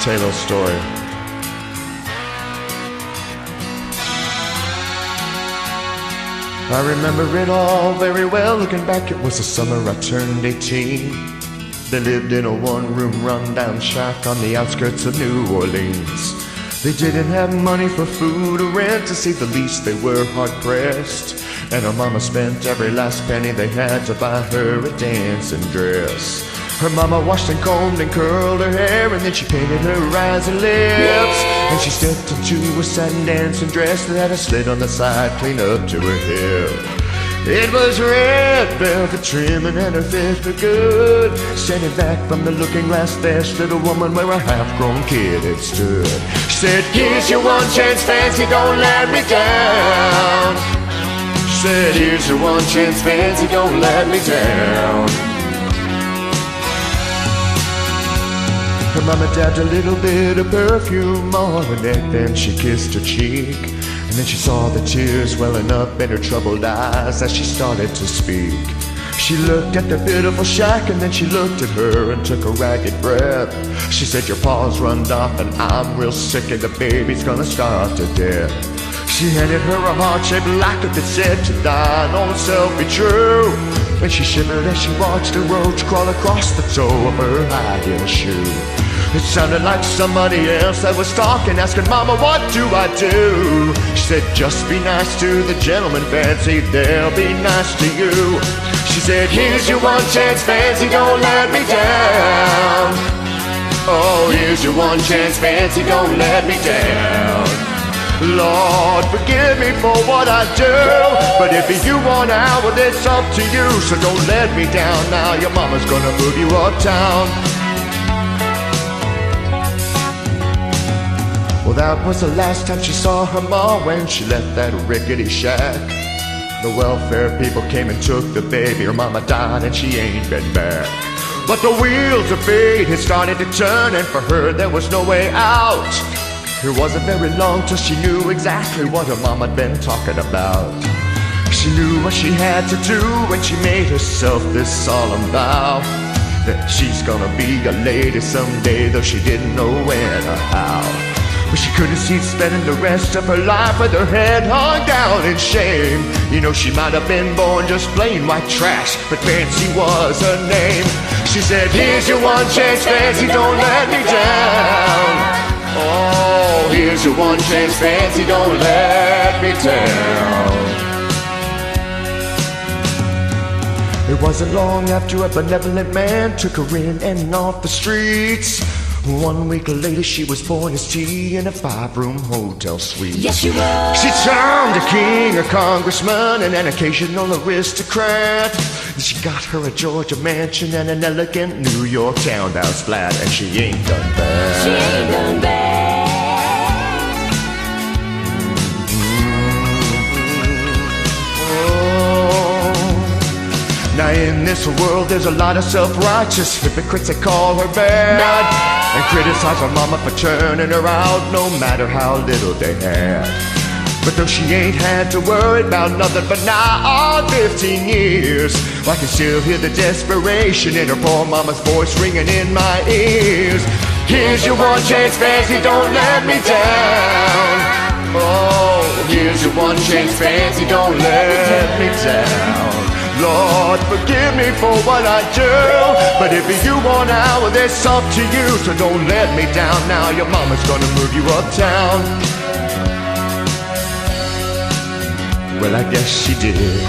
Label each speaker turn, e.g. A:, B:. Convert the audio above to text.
A: Taylor's story. I remember it all very well. Looking back, it was the summer I turned 18. They lived in a one-room run-down shack on the outskirts of New Orleans. They didn't have money for food or rent, to say the least. They were hard-pressed, and her mama spent every last penny they had to buy her a dancing dress. Her mama washed and combed and curled her hair, and then she painted her eyes and lips. And she stepped into a satin dancing dress that had a slit on the side clean up to her hip. It was red velvet trimming and her fit were good. Standing back from the looking glass, there stood a woman where a half-grown kid had stood. She said, "Here's your one chance, fancy, don't let me down." She said, "Here's your one chance, fancy, don't let me down." Her mama dabbed a little bit of perfume on her neck, then she kissed her cheek. And then she saw the tears welling up in her troubled eyes as she started to speak. She looked at the beautiful shack, and then she looked at her and took a ragged breath. She said, "Your pa's run off and I'm real sick, and the baby's gonna starve to death." She handed her a heart-shaped locket that said, "To thine own self be true." And she shivered as she watched a roach crawl across the toe of her high-heel shoe. It sounded like somebody else that was talking, asking, "Mama, what do I do?" She said, "Just be nice to the gentleman, fancy, they'll be nice to you." She said, "Here's your one chance, fancy, don't let me down." Oh, here's your one chance, fancy, don't let me down. Lord, forgive me for what I do, but if you want out, well, it's up to you. So don't let me down now, your mama's gonna move you uptown. Well, that was the last time she saw her ma when she left that rickety shack. The welfare people came and took the baby. Her mama died and she ain't been back. But the wheels of fate had started to turn, and for her there was no way out. It wasn't very long till she knew exactly what her mama had been talking about. She knew what she had to do when she made herself this solemn vow, that she's gonna be a lady someday, though she didn't know when or how. But she couldn't see spending the rest of her life with her head hung down in shame. You know, she might have been born just plain white trash, but Fancy was her name. She said, "Here's your one chance, Fancy, don't let me down." Oh, here's your one chance, Fancy, don't let me down. It wasn't long after a benevolent man took her in and off the streets. 1 week later, she was born as tea in a 5-room hotel suite.
B: Yes, she was.
A: She turned a king, a congressman, and an occasional aristocrat. She got her a Georgia mansion and an elegant New York townhouse flat, and she ain't done bad.
B: She ain't done bad.
A: Now in this world there's a lot of self-righteous hypocrites that call her bad, and criticize her mama for turning her out no matter how little they had. But though she ain't had to worry about nothing but now on 15 years, I can still hear the desperation in her poor mama's voice ringing in my ears. Here's your one chance, Fancy, don't let me down. Oh, here's your one chance, Fancy, don't let me down. Lord, forgive me for what I do, but if you want out, well, it's up to you. So don't let me down now, your mama's gonna move you uptown. Well, I guess she did.